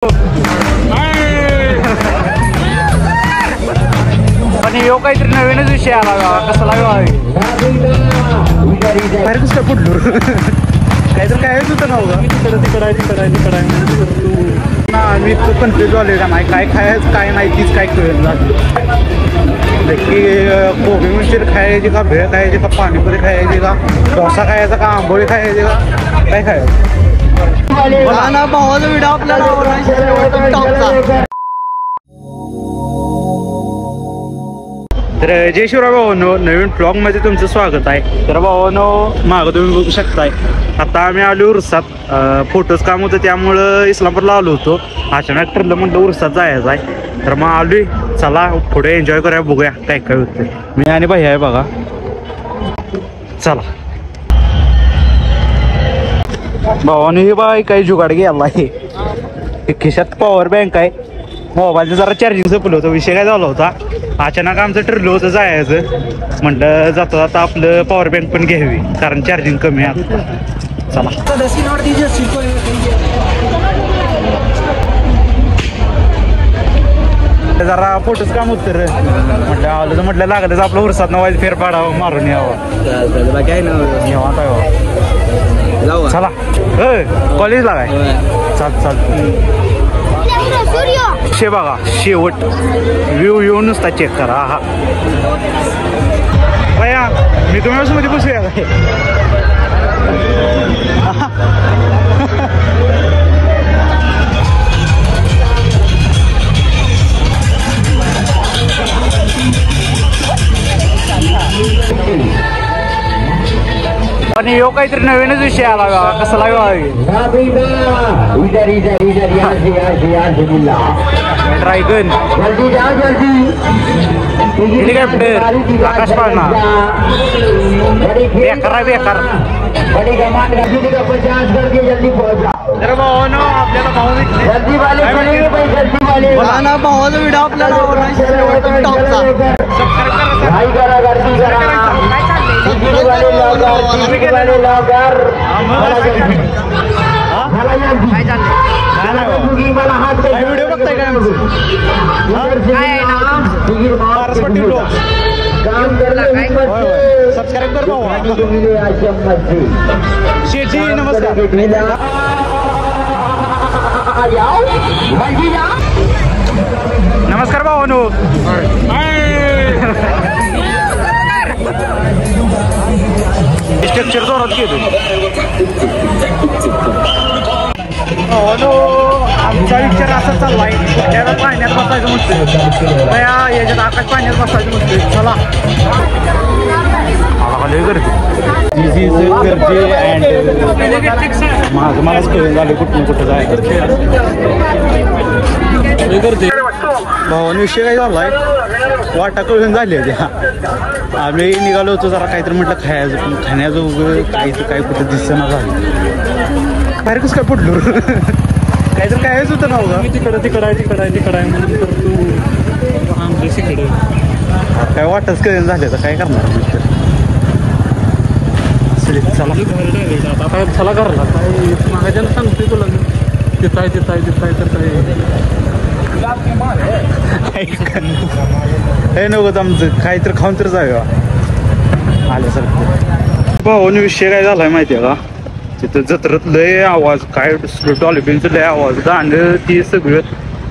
पण यो काहीतरी नवीनच विषय आला कसा लागला कसं काय पुढलो काहीतरी काय होतं ना बघा तिकडं मी तो कन्फ्युज झाले का नाही काय खायचं काय नाही तीच काय कळत झाली की कोबी मिरची खायची का भेळ खायची का पाणीपुरी खायची का डोसा खायचा का आंबोळी खायची का काय खायचं भावाचा व्हिडिओ आपल्याला तर जय शिवराय भावांनो, नवीन ब्लॉग मध्ये तुमचं स्वागत आहे. तर भावांनो मागं तुम्ही बघू शकताय आता आम्ही आलो उरसात फोटोज काम होतं त्यामुळं इस्लामपूरला आलो होतो. अचानक ठरलं म्हटलं उरसात जायचं आहे तर मग आलोय. चला पुढे एन्जॉय करूया बघूया काय काय होतं. मी आणि भाई आहे बघा. चला भावाने हे बाय काही जुगाड गेला आहे खिशात पॉवर बँक आहे. मोबाईलचं जरा चार्जिंग संपलं होतं. विषय काय झाला होता अचानक आमचं ठरलं होतं जायचं म्हटलं जाता जाता आपलं पॉवर बँक पण घ्यावी कारण चार्जिंग कमी आहे. चला जरा फोटोच काम होत तर म्हटलं आलं तर म्हटलं लागलंच आपलं उरसात नवायचं फेरपाडावं मारून यावं चला कॉलेजला काय चाल शे बघा शेवट व्ह्यू येऊन नुसता चेक करा. हा भया मी तुम्ही मध्ये बसूया काय आणि यो काहीतरी नवीनच विषय आला कसा लागला ड्रायगन हेलिकॉप्टर आकाश पाळणा बेकार बेकार. तर भावानो आपल्याला भावाचा व्हिडिओ आपल्याला व्हिडिओ बघताय काय सबस्क्राईब कर भाऊ. शेठी नमस्कार नमस्कार भावानो. स्ट्रक्चर जोरात केलं आमचा विचार असा चाललाय त्याला पाण्यात बसायचं म्हणतोय याच्यात आकाश पाण्यात बसायचं म्हणतोय. चला गर्दी अँड माझं मलाच कळून झालं कुठून कुठं जायचं गर्दी. भावाने विषय काय झालाय वाटा कळून झाली होती. आम्ही निघालो होतो जरा काहीतरी म्हटलं खायचं पण खाण्याचं वगैरे काहीचं काय कुठं दिसणं झालं बाहेर कसं काय पडलो काहीतरी कायच होतं ना बघा. तिकडं आहे म्हणून तू आमच्याकडे काय वाटच कळून झाले तर काय करणार चला चला करला काय मागायला सांगतोय तुला तिथं आहे तर हे नव्हतं आमचं काहीतरी खाऊन तर जाऊया आल्यासारखं. भाऊन विषय काय झालाय माहिती आहे का तिथं जत्रत लय आवाज काय डॉल्फिनचं लय आवाज गाणं ती सगळं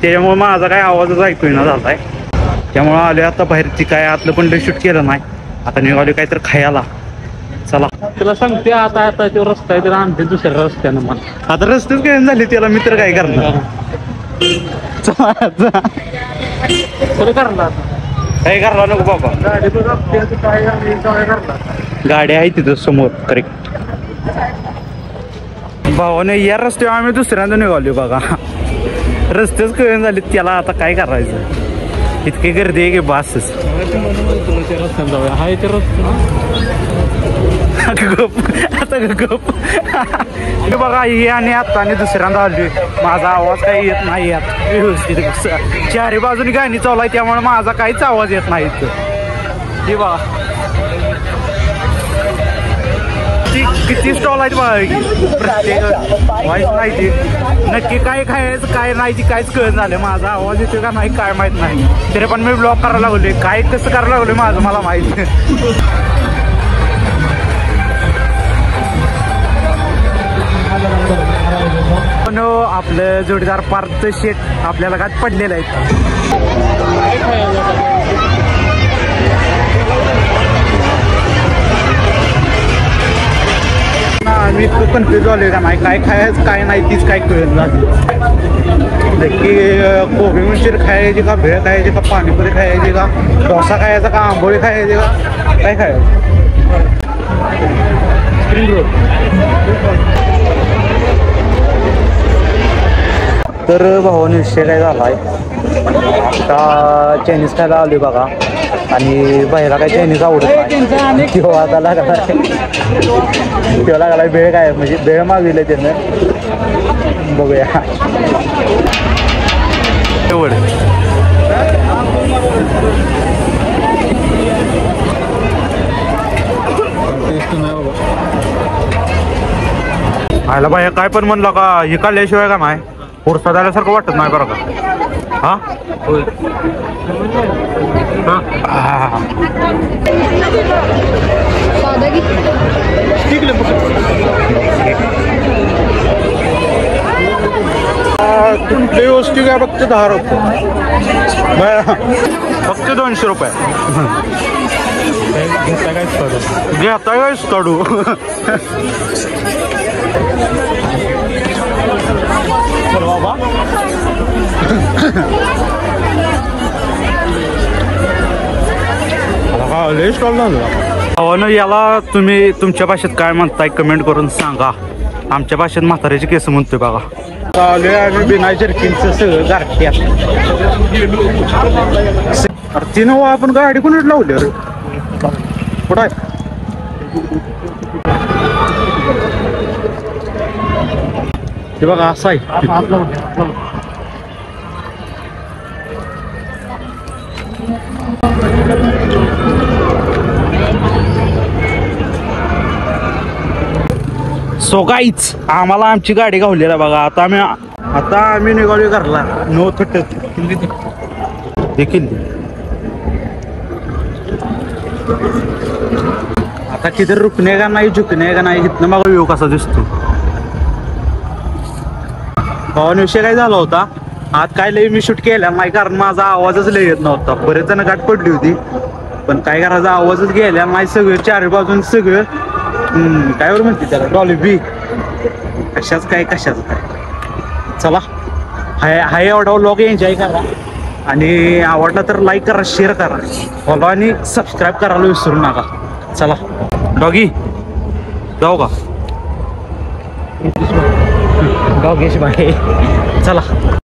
त्याच्यामुळे माझा काय आवाजच ऐकू येईना झालाय. त्यामुळं आले आता बाहेर ती काय आतलं पण लय शूट केलं नाही. आता निघाले काहीतरी खायला. चला तुला सांगते आता तो रस्ता आहे तर आणते दुसऱ्या रस्त्यानं मला आता रस्तेच काय झाले त्याला मित्र काय करणार काय करला नको बाबा. गाडी आहे तिथं समोर करेक्ट. भावाने या रस्त्यावर आम्ही दुसऱ्यांदा निघालो बघा. रस्तेच कळून झाले त्याला आता काय करायचं इतकी गर्दी आहे की बासच. आता गप बघा हे आणि आता आणि दुसऱ्यांदा आलोय. माझा आवाज काही येत नाही यात व्यवस्थित चारी बाजूनी गाणी चालू आहे त्यामुळे माझा काहीच आवाज येत नाही. हे बघा किती स्टॉल आहेत बघा की प्रत्येक वाईट नाही ते नक्की काय खायचं काय नाही ती काहीच कळत झालं. माझा आवाज येतो का नाही काय माहित नाही. तरी पण मी ब्लॉग करायला लागलोय. काय कसं करायला लागलोय माझं मला माहित. पण आपलं जोडीदार पार्थ शेट आपल्याला काय पडलेलं आहे. मी कन्फ्युज झालोय का नाही काय खायचं काय नाही तीच काय कळत झाली. नक्की कोबी मंचुरी खायची का भेळ खायची का पाणीपुरी खायची का डोसा खायचा का आंबोळी खायची का काय खायचं. Spring roll. तर भावाने विषय काय झाला आहे आता चायनीज खायला आलोय बघा आणि बाहेरला काही चायनीज आवडत नाही. किंवा आता लागला किंवा लागला भेळ काय म्हणजे भेळ मागविले त्यानं बघूया. एवढ आयला बाया काय पण म्हणलं का हे काढल्याशिवाय का नाही पुरसा द्यायसारखं वाटत नाही बरं का. हा कुठली गोष्टी काय फक्त 10 रुपये फक्त 200 रुपये घेता कायच काढू. बाबा याला तुम्ही तुमच्या भाषेत काय म्हणताय कमेंट करून सांगा. आमच्या भाषेत म्हाताऱ्याची केस म्हणतोय बघा. चालू आम्ही बिना जर्किनचं सगळं गारठ्यात. तिनं आपण गाडी कोणच लावली अरे कुठं आहे. ते बघा असं आहे. सो गाईच आम्हाला आमची गाडी गावलेला बघा. आता आम्ही निघालो घरला. नो थटत देखील आता किती रुकणे का नाही झुकणे का नाही इथनं मग व्ह्यू कसा दिसतो. पवन विषय काय झाला होता आज काय लय मी शूट केला नाही कारण माझा आवाजच लय येत नव्हता. बरेच जण गाठ पडली होती पण काय करायचा आवाजच गेला नाही. सगळं चारी बाजून सगळं काय वर म्हणते त्याला डॉल्बी कशाच काय. चला हाय एवढा व्लॉग एन्जॉय करा आणि आवडला तर लाईक करा शेअर करा फॉलो आणि सबस्क्राईब करायला विसरू नका. चला डॉगी जाऊ का डॉगेश बाय चला.